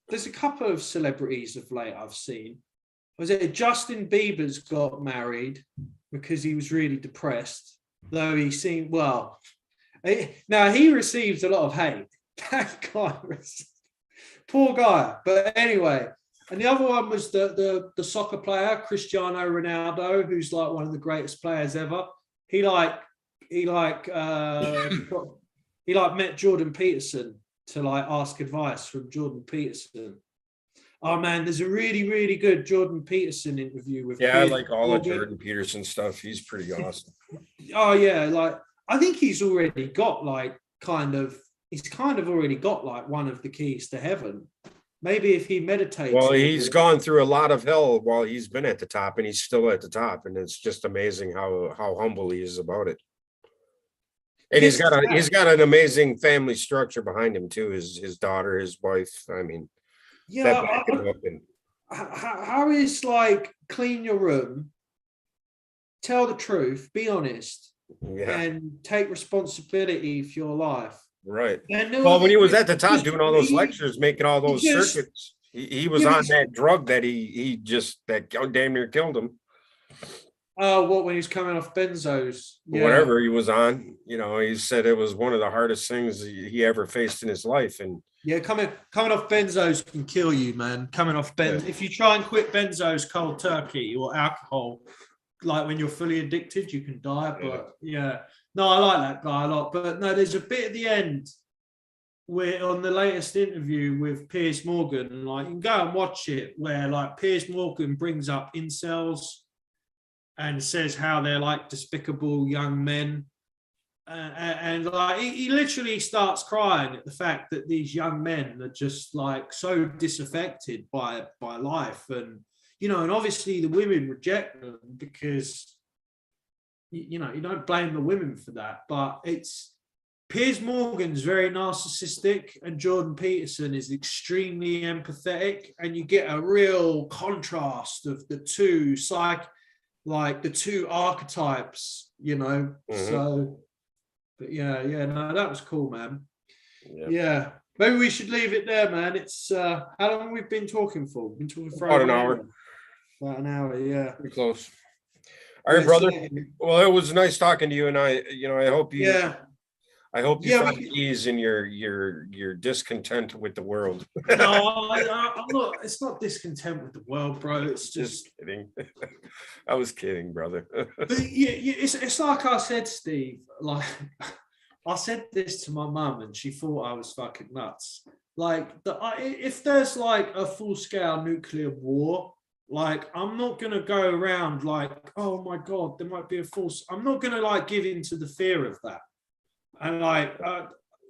There's a couple of celebrities of late I've seen. Was it Justin Bieber's got married because he was really depressed, though he seemed, well, now he received a lot of hate. That guy, poor guy. But anyway, and the other one was the soccer player, Cristiano Ronaldo, who's like one of the greatest players ever. He met Jordan Peterson to like ask advice from Jordan Peterson. Oh man, there's a really, really good Jordan Peterson interview with. Yeah, I Piers like all of Morgan. Jordan Peterson stuff. He's pretty awesome. Oh yeah, like I think he's already got like he's kind of already got like one of the keys to heaven. Maybe if he meditates. Well, he's gone through a lot of hell while he's been at the top, and he's still at the top, and it's just amazing how humble he is about it. And he's got an amazing family structure behind him too. His daughter, his wife. I mean, yeah. that back him up. And how is like clean your room, tell the truth, be honest, and take responsibility for your life. Right. Well, when he was at the top doing all those lectures, making all those circuits, he was on that drug that that damn near killed him. Oh, what, when he was coming off benzos? Yeah. Whatever he was on, he said it was one of the hardest things he ever faced in his life. And yeah, coming off benzos can kill you, man. Coming off if you try and quit benzos cold turkey or alcohol, like when you're fully addicted, you can die. But no, I like that guy a lot. But no, there's a bit at the end where on the latest interview with Piers Morgan, like you can go and watch it, where like Piers Morgan brings up incels and says how they're like despicable young men. And like he literally starts crying at the fact that these young men are just like so disaffected by life, and and obviously the women reject them because you don't blame the women for that, but it's Piers Morgan's very narcissistic and Jordan Peterson is extremely empathetic, and you get a real contrast of the two the two archetypes, So but no, that was cool, man. Yeah. Maybe we should leave it there, man. It's how long have we been talking for? We've been talking for about an hour. About an hour, yeah. Pretty close. All right, brother. Well, it was nice talking to you, and I hope you find ease in your discontent with the world. No, I'm not. It's not discontent with the world, bro. It's just kidding. I was kidding, brother. But it's like I said, Steve. Like I said this to my mum, and she thought I was fucking nuts. Like if there's like a full-scale nuclear war, like I'm not gonna go around like, oh my god, there might be a force. I'm not gonna like give in to the fear of that. And like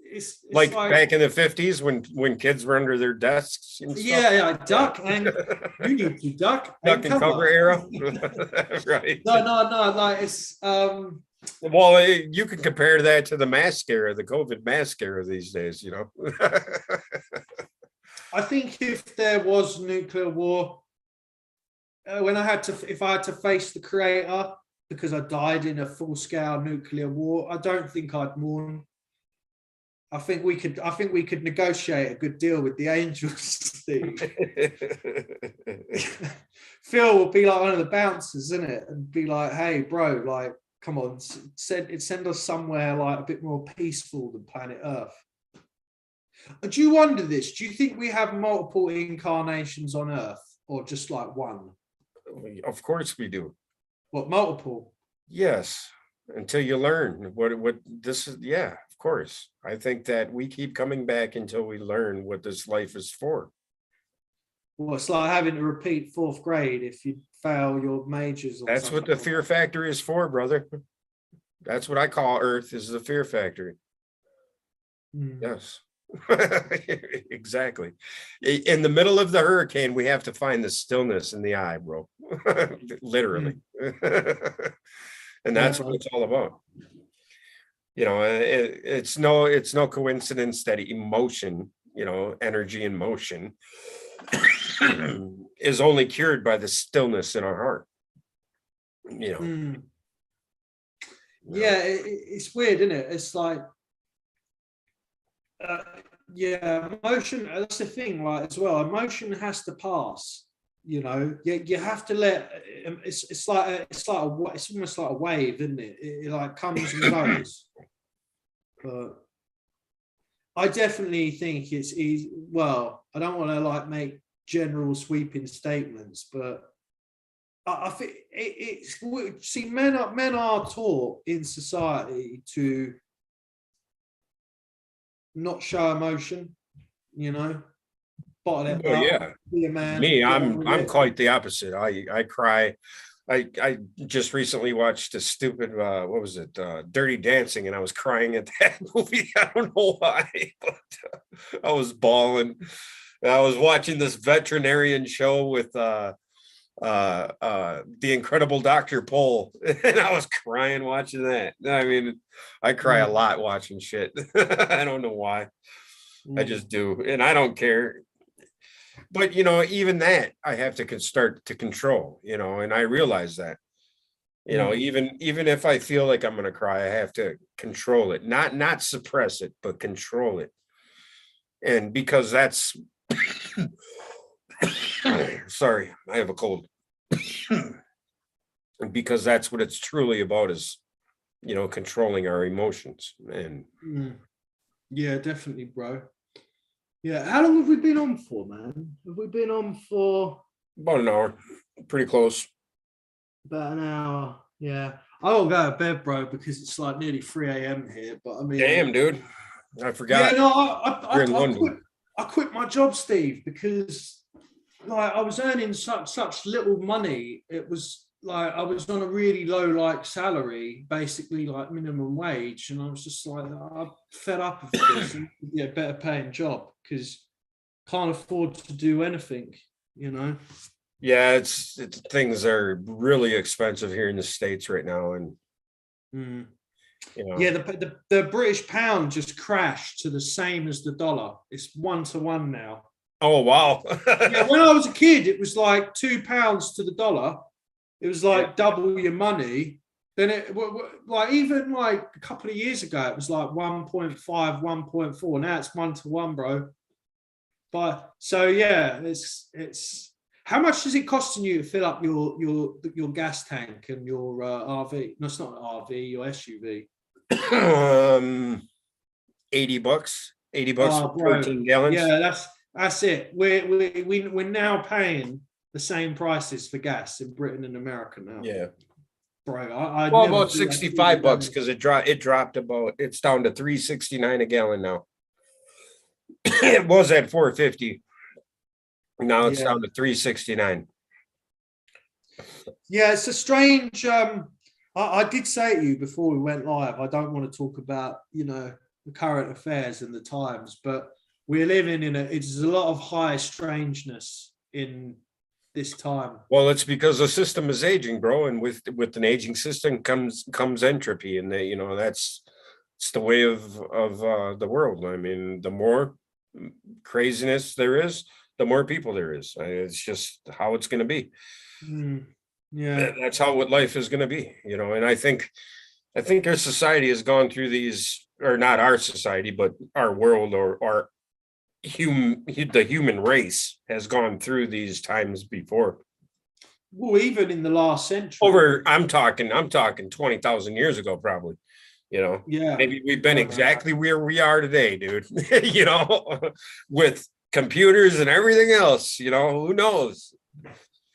it's like back in the 50s when kids were under their desks and stuff. Yeah, duck, and you need to duck and cover era. Right. No, like it's well, you can compare that to the mask era, the COVID mask era these days, I think if there was nuclear war, if I had to face the creator because I died in a full-scale nuclear war, I don't think I'd mourn. I think we could negotiate a good deal with the angels, Steve. Phil will be like one of the bouncers, isn't it? And be like, hey, bro, like, come on, send us somewhere like a bit more peaceful than planet Earth. Do you wonder this? Do you think we have multiple incarnations on Earth or just like one? Of course we do. What, multiple? Yes, until you learn what this is. Yeah, of course. I think that we keep coming back until we learn what this life is for. Well, it's like having to repeat 4th grade if you fail your majors. That's what the fear factory is for, brother. That's what I call Earth, is the fear factory. Yes. Exactly. In the middle of the hurricane, we have to find the stillness in the eye, bro. Literally. And that's what it's all about. It's no coincidence that emotion, energy in motion is only cured by the stillness in our heart. Yeah, it's weird, isn't it? It's like emotion, that's the thing, like, as well, emotion has to pass, you have to let it's almost like a wave, isn't it? It like comes and goes. But I definitely think it's easy. Well, I don't want to like make general sweeping statements, but I think see, men are taught in society to not show emotion, you know, bottle it Oh up, yeah. be a man, Me, get on with I'm it. quite the opposite. I cry. I just recently watched a stupid what was it? Dirty Dancing, and I was crying at that movie. I don't know why, but I was bawling. I was watching this veterinarian show with the Incredible Dr. Pole, and I was crying watching that. I mean, I cry a lot watching shit. I don't know why. I just do, and I don't care. But even that I have to start to control, and I realize that, even if I feel like I'm gonna cry, I have to control it, not suppress it, but control it. And because that's sorry, I have a cold. And because that's what it's truly about is, controlling our emotions. And Yeah, definitely, bro. Yeah, how long have we been on for, man? Have we been on for about an hour, pretty close. about an hour? Yeah, I'll go to bed, bro, because it's like nearly 3 a.m. here. But I mean, Damn, dude, I yeah, forgot. no, You're in London. I quit my job, Steve, because like I was earning such little money. It was like I was on a really low salary, basically like minimum wage, and I was just like I'm fed up of this. And, yeah, better paying job because can't afford to do anything, you know. Yeah, it's things are really expensive here in the States right now, and Yeah, the British pound just crashed to the same as the dollar. It's 1-to-1 now. Oh wow. Yeah, when I was a kid, it was like £2 to the dollar. It was like double your money. Then it like even like a couple of years ago, it was like 1.5, 1.4. Now it's 1-to-1, bro. But so yeah, it's how much is it costing you to fill up your gas tank and your RV? No, it's not an RV, your SUV. $80. $80 Oh, for bro. 13 gallons. Yeah, that's it. We're now paying the same prices for gas in Britain and America now. Yeah. Bro, Well, about $65 because it dropped it's down to $3.69 a gallon now. It was at $4.50. Now it's down to $3.69. Yeah, it's a strange. I did say to you before we went live, I don't want to talk about the current affairs and the times, but we're living in it's a lot of high strangeness in this time. Well, it's because the system is aging, bro, and with an aging system comes entropy, and it's the way of the world. I mean, the more craziness there is, the more people there is. It's just how it's going to be. Yeah, that's how what life is going to be, and I think our society has gone through these, or not our society, but our world, or the human race has gone through these times before. Well, even in the last century. I'm talking 20,000 years ago, probably. Yeah, maybe we've been exactly where we are today, dude. With computers and everything else. Who knows?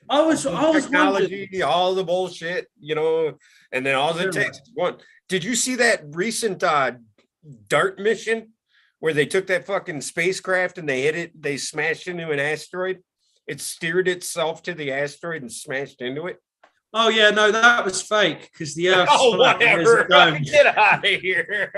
I was technology, all the bullshit, and then all it takes is one. Did you see that recent DART mission where they took that fucking spacecraft and they smashed into an asteroid? It steered itself to the asteroid and smashed into it. Oh yeah, no, that was fake because the Earth's whatever. Get out of here.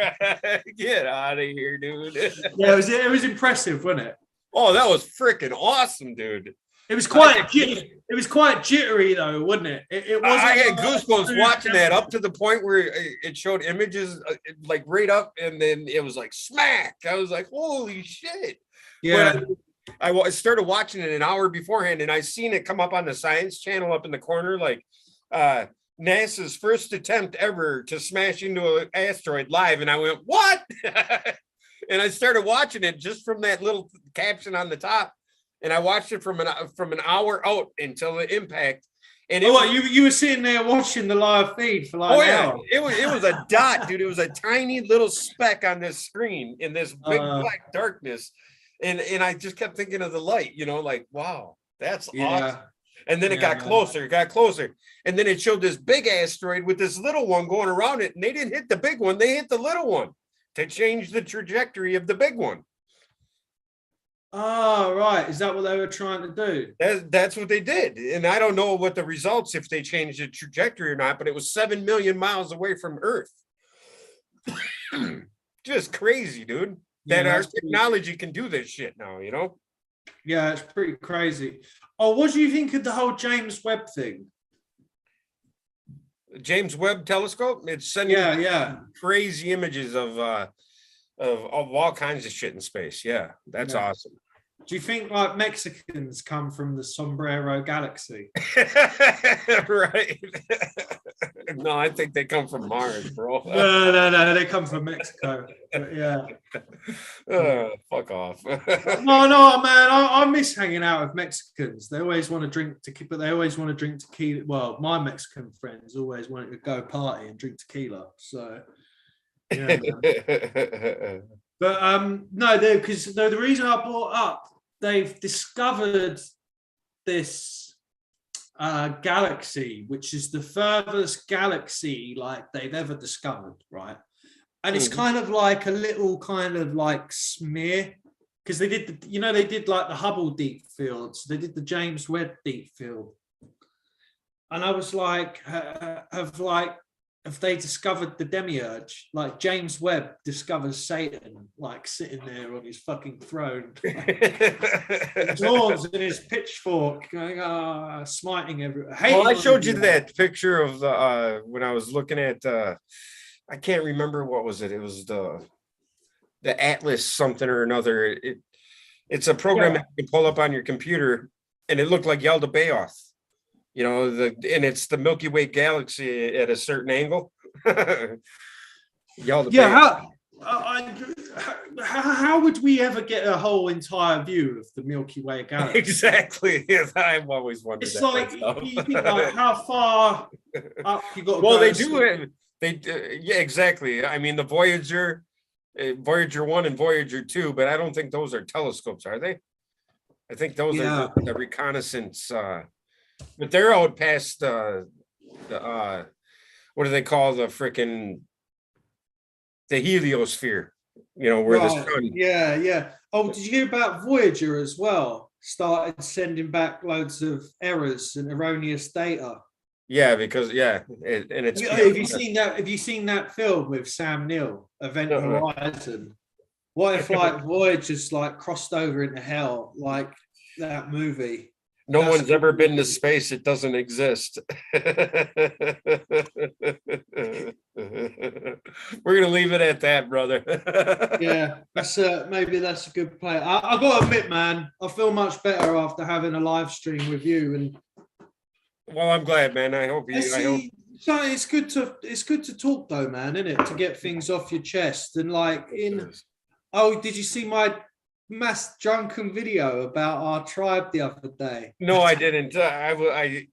Get out of here, dude. Yeah, it was impressive, wasn't it? Oh, that was freaking awesome, dude. It was quite jittery though, wasn't it? It wasn't. I had goosebumps watching that, up to the point where it showed images like right up, and then it was like smack. I was like, holy shit. Yeah. But I started watching it an hour beforehand, and I seen it come up on the Science Channel up in the corner, like NASA's first attempt ever to smash into an asteroid live. And I went, what? And I started watching it just from that little caption on the top. And I watched it from an hour out until the impact. And you were sitting there watching the live feed for like an hour. It was a dot, dude. It was a tiny little speck on this screen in this big black darkness. And I just kept thinking of the light, like, wow, that's awesome. And then it got closer, And then it showed this big asteroid with this little one going around it. And they didn't hit the big one, they hit the little one to change the trajectory of the big one. Oh, right. Is that what they were trying to do? That's what they did. And I don't know what the results, if they changed the trajectory or not, but it was 7 million miles away from Earth. Just crazy, dude. Yeah, That our that's pretty- technology can do this shit now, you know? Yeah, it's pretty crazy. Oh, what do you think of the whole James Webb thing? James Webb Telescope, it's sending Yeah. crazy images of all kinds of shit in space. Yeah, that's Yeah. awesome. Do you think like Mexicans come from the Sombrero Galaxy? Right. No, I think they come from Mars, bro. No, they come from Mexico. But yeah. Fuck off. No, man, I miss hanging out with Mexicans. They always want to drink tequila, but they always want to drink tequila. Well, my Mexican friends always wanted to go party and drink tequila. So, yeah. Man. But no, because the reason I brought up, they've discovered this galaxy, which is the furthest galaxy like they've ever discovered, right? And it's kind of like a little kind of like smear, because they did they did like the Hubble deep field, so they did the James Webb deep field, and I was like, have they discovered the demiurge? Like James Webb discovers Satan, like sitting there on his fucking throne, dawns in his pitchfork, going, smiting everyone. Well, I showed you that picture of the when I was looking at I can't remember what was it. It was the Atlas something or another. It's a program that you can pull up on your computer, and it looked like Yaldabaoth. You know, and it's the Milky Way galaxy at a certain angle. Yeah, how would we ever get a whole entire view of the Milky Way galaxy? Exactly. Yes, I've always wondered. It's like you think like how far up you got to well, go. they do it. Yeah, exactly. I mean, the Voyager 1 and Voyager 2, but I don't think those are telescopes, are they? I think those are the reconnaissance. But they're out past the what do they call the frickin' the heliosphere? You know, where the sun. Yeah. Oh, did you hear about Voyager as well? Started sending back loads of errors and erroneous data. Yeah, because and it's. Have you seen that film with Sam Neill, Event Horizon? What if like Voyager's like crossed over into hell, like that movie? No one's ever been to space. It doesn't exist. We're gonna leave it at that, brother. Yeah, maybe that's a good play. I gotta admit, man, I feel much better after having a live stream with you. And well, I'm glad, man. I hope you. So it's good to talk though, man, isn't it? To get things off your chest and like Oh, did you see my mass drunken video about our tribe the other day? No, I didn't. I didn't.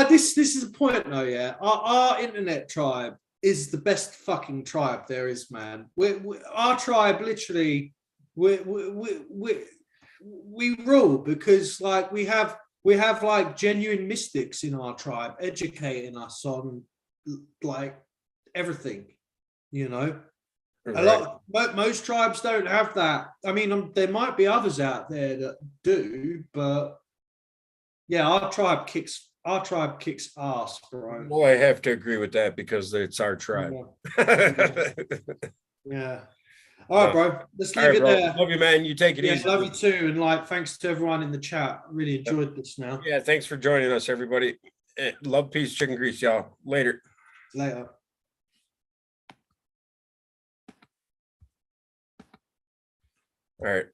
This is the point though. Yeah, our internet tribe is the best fucking tribe there is, man. Our tribe literally, we rule because like we have like genuine mystics in our tribe educating us on like everything, you know. Right. Most tribes don't have that. I mean, there might be others out there that do, but yeah, our tribe kicks ass, bro. Well, I have to agree with that because it's our tribe. Yeah. All right, bro. Let's leave it there. Love you, man. You take it easy. Love you too. And like, thanks to everyone in the chat. Really enjoyed this now. Yeah, thanks for joining us, everybody. Love, peace, chicken grease, y'all. Later. Later. All right.